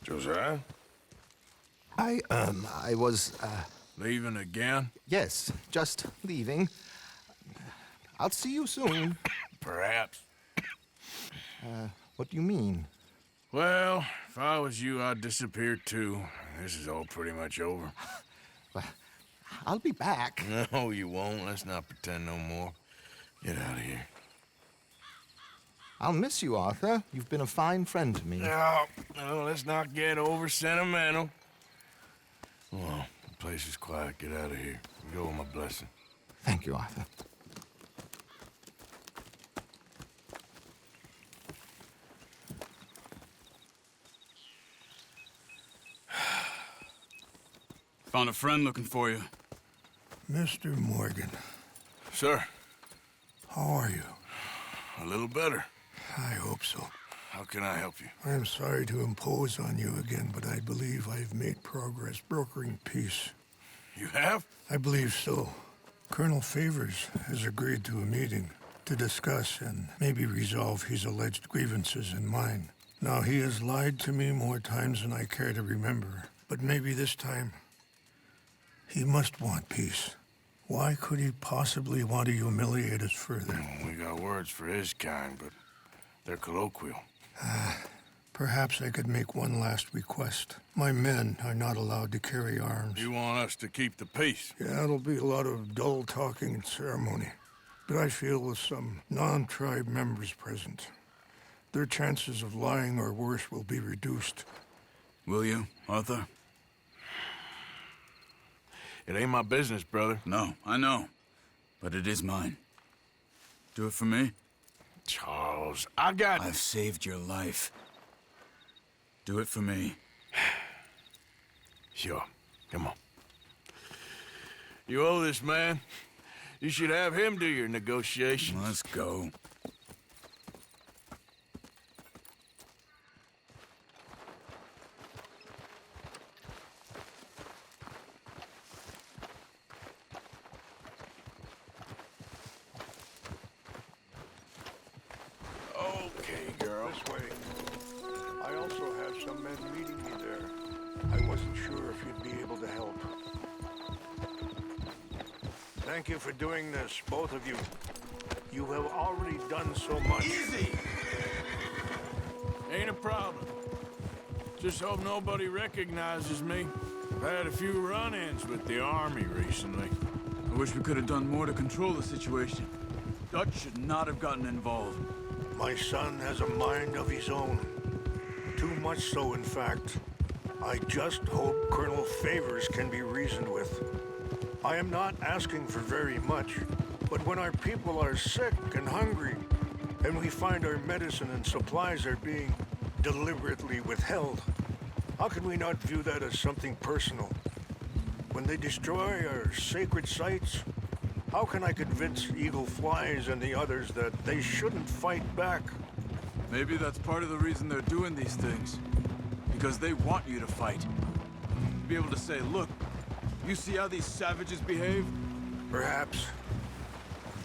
Josiah? I was, Leaving again? yes, just leaving. I'll see you soon. Perhaps. What do you mean? Well, if I was you, I'd disappear too. This is all pretty much over. Well, I'll be back. No, you won't. Let's not pretend no more. Get out of here. I'll miss you, Arthur. You've been a fine friend to me. No, let's not get over sentimental. Well, the place is quiet. Get out of here. Go with my blessing. Thank you, Arthur. Found a friend looking for you. Mr. Morgan, Sir, how are you? a little better. I hope so. How can I help you? I am sorry to impose on you again, but I believe I've made progress brokering peace. You have? I believe so. Colonel Favors has agreed to a meeting to discuss and maybe resolve his alleged grievances and mine. Now, he has lied to me more times than I care to remember, but maybe this time he must want peace. Why could he possibly want to humiliate us further? We got words for his kind, but they're colloquial. Perhaps I could make one last request. My men are not allowed to carry arms. You want us to keep the peace? Yeah, it'll be a lot of dull talking and ceremony. But I feel with some non-tribe members present, their chances of lying or worse will be reduced. Will you, Arthur? It ain't my business, brother. No, I know. But it is mine. Do it for me? Charles, I've saved your life. Do it for me. Sure. Come on. You owe this man. You should have him do your negotiations. Let's go. Okay, girl. This way. I also have some men meeting me there. I wasn't sure if you'd be able to help. Thank you for doing this, both of you. You have already done so much. Easy! Ain't a problem. Just hope nobody recognizes me. I've had a few run-ins with the army recently. I wish we could have done more to control the situation. Dutch should not have gotten involved. My son has a mind of his own. Too much so, in fact. I just hope Colonel Favors can be reasoned with. I am not asking for very much, but when our people are sick and hungry, and we find our medicine and supplies are being deliberately withheld, how can we not view that as something personal? When they destroy our sacred sites, how can I convince Eagle Flies and the others that they shouldn't fight back? Maybe that's part of the reason they're doing these things. Because they want you to fight. To be able to say, look, you see how these savages behave? Perhaps.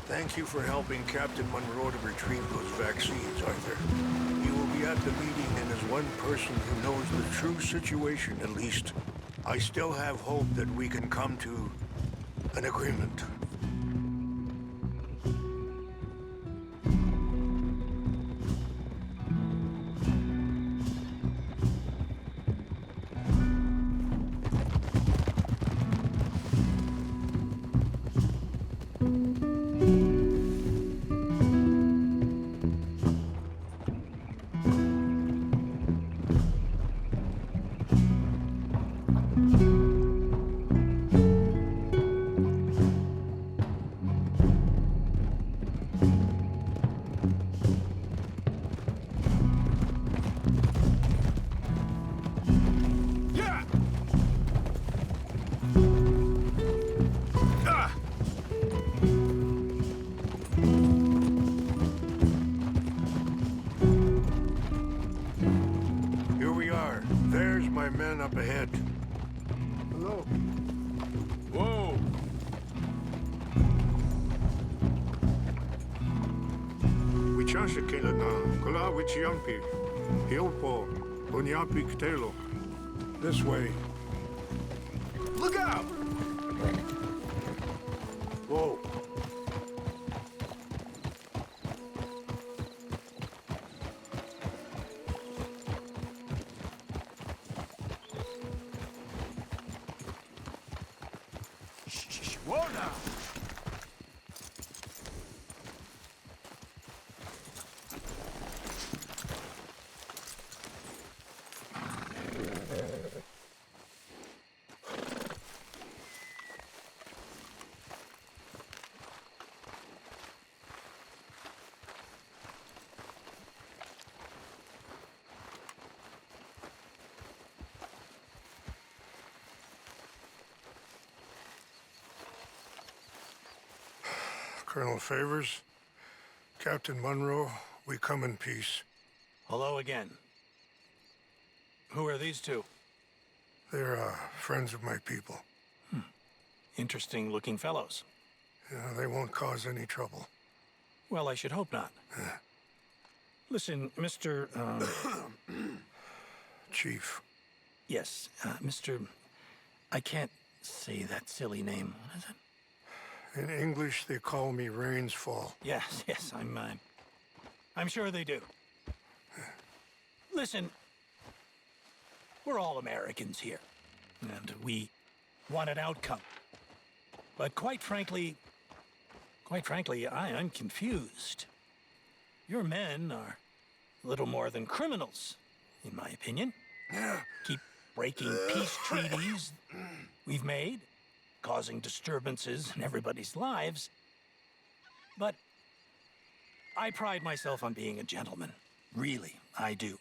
Thank you for helping Captain Monroe to retrieve those vaccines, Arthur. You will be at the meeting, and as one person who knows the true situation, at least, I still have hope that we can come to an agreement. Here we are. There's my men up ahead. Hello. Whoa! Wichasha Kelana, Kola Wichiampi, Hilpo, Onyapi Ktelo. This way. Look out! Whoa. Shh, whoa now! Colonel Favors, Captain Monroe, we come in peace. Hello again. Who are these two? They're friends of my people. Interesting looking fellows. They won't cause any trouble. Well, I should hope not. Listen, Mr. Chief. Yes, Mr. I can't say that silly name. What is it? In English, they call me Rains Fall. Yes, I'm sure they do. Listen, we're all Americans here, and we want an outcome. But quite frankly, I'm confused. Your men are a little more than criminals, in my opinion. Keep breaking peace treaties we've made, causing disturbances in everybody's lives. But I pride myself on being a gentleman. Really, I do.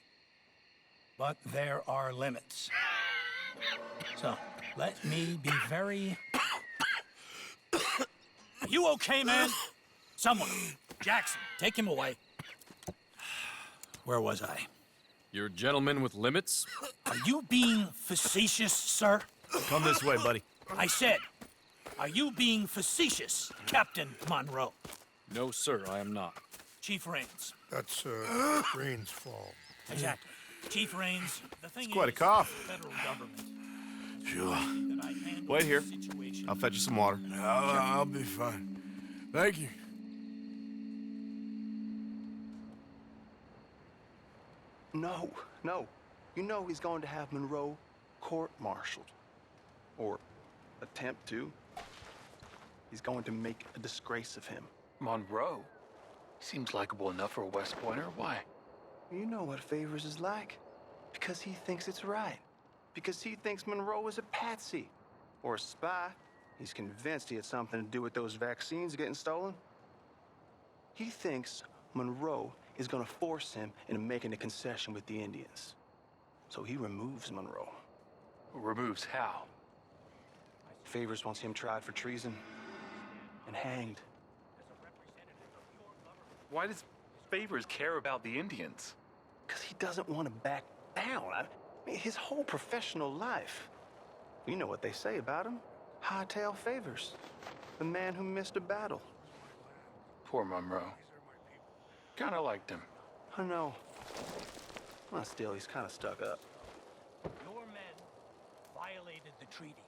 But there are limits. So, let me be very... Are you okay, man? Someone. Jackson, take him away. Where was I? You're a gentleman with limits? Are you being facetious, sir? Come this way, buddy. I said, are you being facetious, Captain Monroe? No, sir, I am not. Chief Rains. That's Rains Fall. Exactly. Chief Rains, the thing Quite a is, cough. the federal government. Sure. that I handle Wait here. the situation. I'll fetch you some water. I'll be fine. Thank you. No. You know he's going to have Monroe court-martialed. Or attempt to. He's going to make a disgrace of him. Monroe? Seems likable enough for a West Pointer. Why? You know what Favors is like. Because he thinks it's right. Because he thinks Monroe is a patsy. Or a spy. He's convinced he had something to do with those vaccines getting stolen. He thinks Monroe is gonna force him into making a concession with the Indians. So he removes Monroe. Removes how? Favors wants him tried for treason and hanged. Why does Favors care about the Indians? Because he doesn't want to back down. I mean, his whole professional life. You know what they say about him. Hightail Favors. The man who missed a battle. Poor Monroe. Kinda liked him. I know. Well, still, he's kind of stuck up. Your men violated the treaty.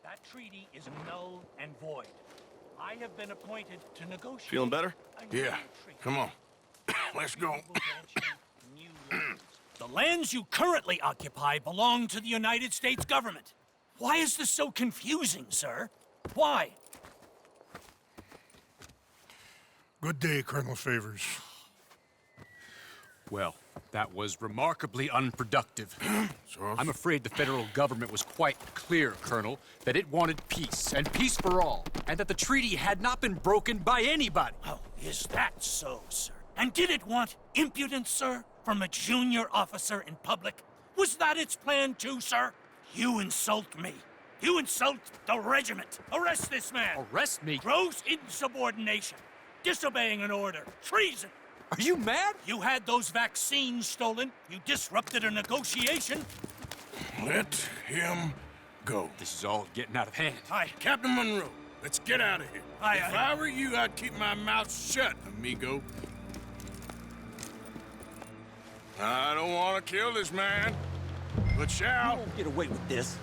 That treaty is null and void. I have been appointed to negotiate. Feeling better? a new Yeah. treaty. Come on. Let's go. Will grant you new lands. The lands you currently occupy belong to the United States government. Why is this so confusing, sir? Why? Good day, Colonel Favors. Well, that was remarkably unproductive. So, I'm afraid the federal government was quite clear, Colonel, that it wanted peace, and peace for all, and that the treaty had not been broken by anybody. Oh, is that so, sir? And did it want impudence, sir, from a junior officer in public? Was that its plan too, sir? You insult me. You insult the regiment. Arrest this man. Arrest me? Gross insubordination. Disobeying an order. Treason. Are you mad? You had those vaccines stolen. You disrupted a negotiation. let him go. This is all getting out of hand. Captain Monroe, let's get out of here. If I were you, I'd keep my mouth shut, amigo. I don't want to kill this man, but shall. won't get away with this.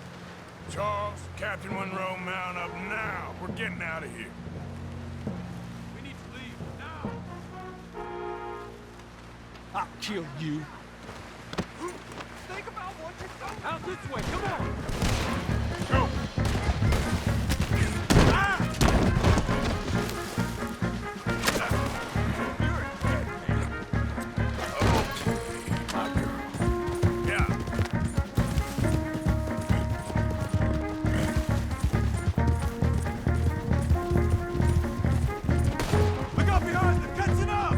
Charles, Captain Monroe, mount up now. We're getting out of here. We need to leave now. I'll kill you. Think about what you're doing. Out this way, come on! Go! Look out behind them. Catching up.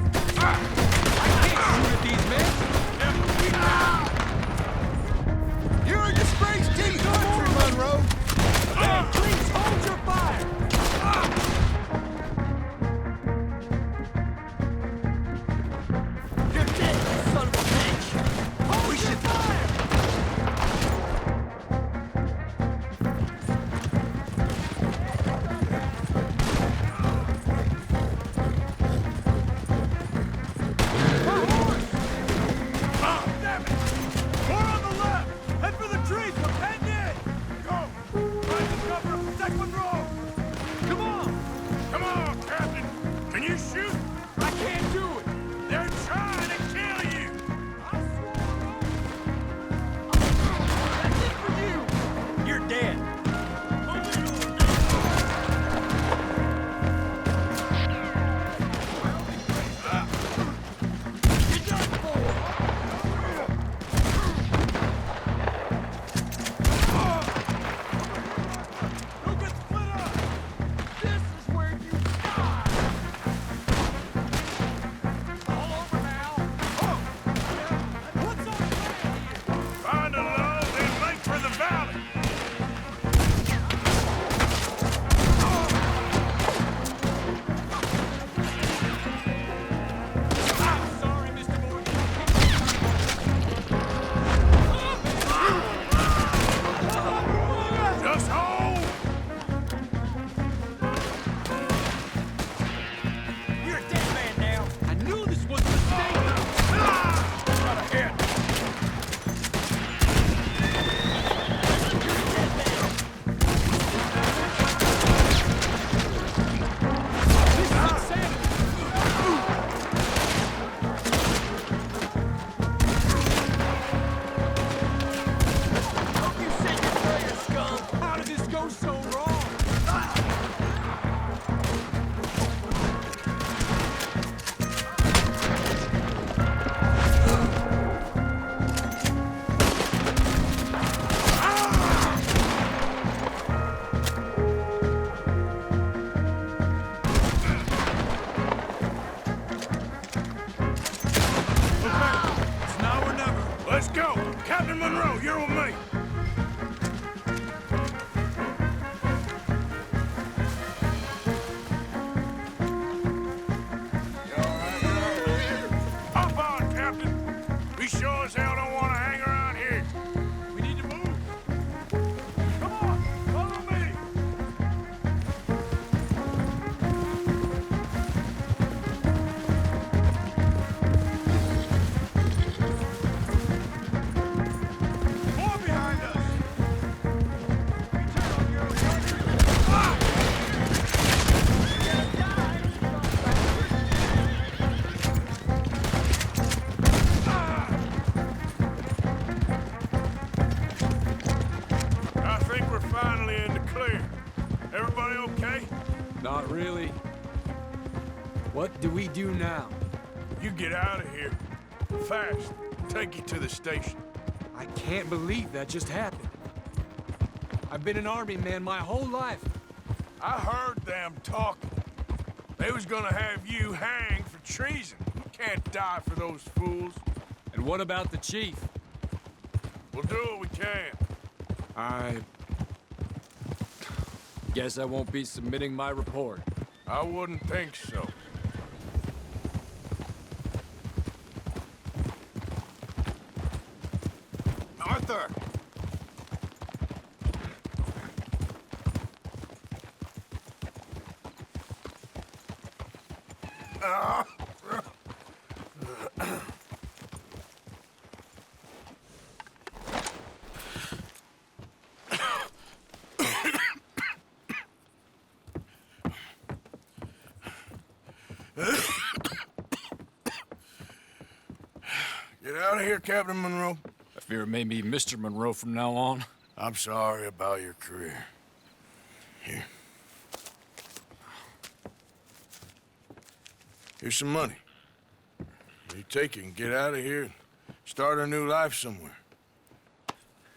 Shoot at these men! You're a disgrace to the country, Monroe! Please hold your fire! You're dead, you son of a bitch! Hold your fire! Damn it. More on the left. Head for the trees. We're penned in. Go. Find the cover and protect Monroe. Come on. Come on, Captain! Can you shoot? I can't do it! They're trying to kill you! That's it for you! You're dead! You're done for! Don't get split up. This is where you die! All over now! What's our plan here? Find a low, then make for the valley! Sorry, Mr. Morgan. Just hold! You're a dead man now! I knew this was a mistake! Got a hit! This is insanity! Hope you said your prayers, scum! How did this go so wrong? It's now or never. Let's go! Captain Monroe, you're with me! Hop on, Captain! We sure as hell don't want to hang around here. We need to move. Come on. Follow me. More behind us. Turn on your I think we're finally in the clear. Everybody okay? Not really. What do we do now? You get out of here. Fast. Take you to the station. I can't believe that just happened. I've been an army man my whole life. I heard them talking. They was gonna have you hanged for treason. You can't die for those fools. And what about the chief? We'll do what we can. I guess I won't be submitting my report. I wouldn't think so. Arthur! out of here, Captain Monroe. I fear it may be Mr. Monroe from now on. I'm sorry about your career. Here. Here's some money. You take it and get out of here and start a new life somewhere.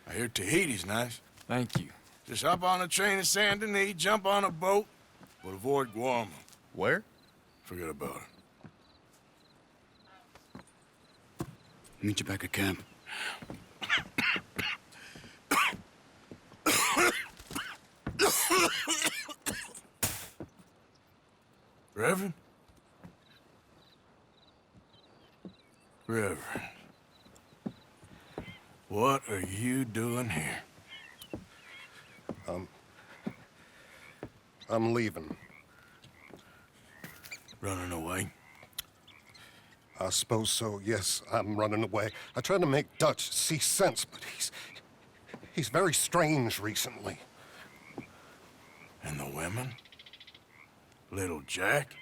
I hear Tahiti's nice. Thank you. Just hop on a train to Saint Denis, jump on a boat, but avoid Guam. Where? Forget about it. Meet you back at camp. Reverend? Reverend. What are you doing here? I'm leaving. Running away? I suppose so, yes, I'm running away. I tried to make Dutch see sense, but he's very strange recently. And the women? Little Jack?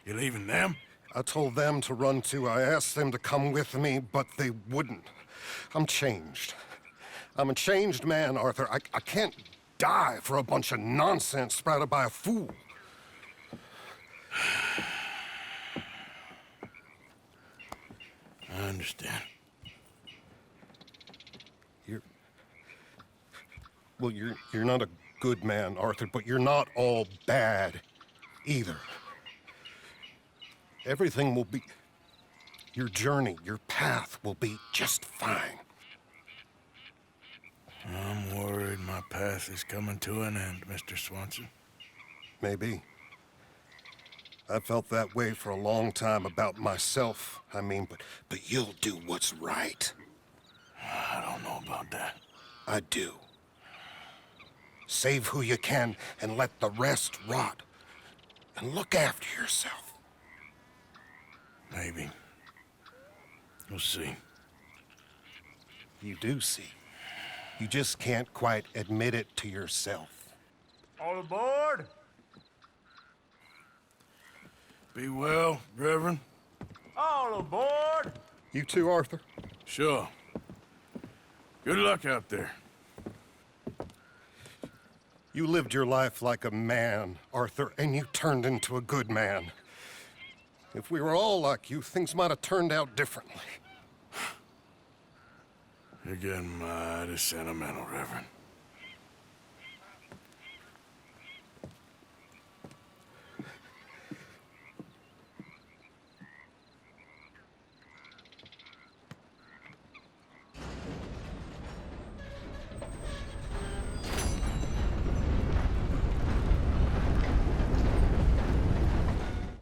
You leaving them? I told them to run too. I asked them to come with me, but they wouldn't. I'm changed. I'm a changed man, Arthur. I can't die for a bunch of nonsense sprouted by a fool. I understand. You're not a good man, Arthur, but you're not all bad either. Everything will be... Your journey, your path will be just fine. I'm worried my path is coming to an end, Mr. Swanson. Maybe. I felt that way for a long time about myself, I mean, but you'll do what's right. I don't know about that. I do. Save who you can and let the rest rot. And look after yourself. Maybe. We'll see. You do see. You just can't quite admit it to yourself. All aboard! Be well, Reverend. All aboard! You too, Arthur? Sure. Good luck out there. You lived your life like a man, Arthur, and you turned into a good man. If we were all like you, things might have turned out differently. You're getting mighty sentimental, Reverend.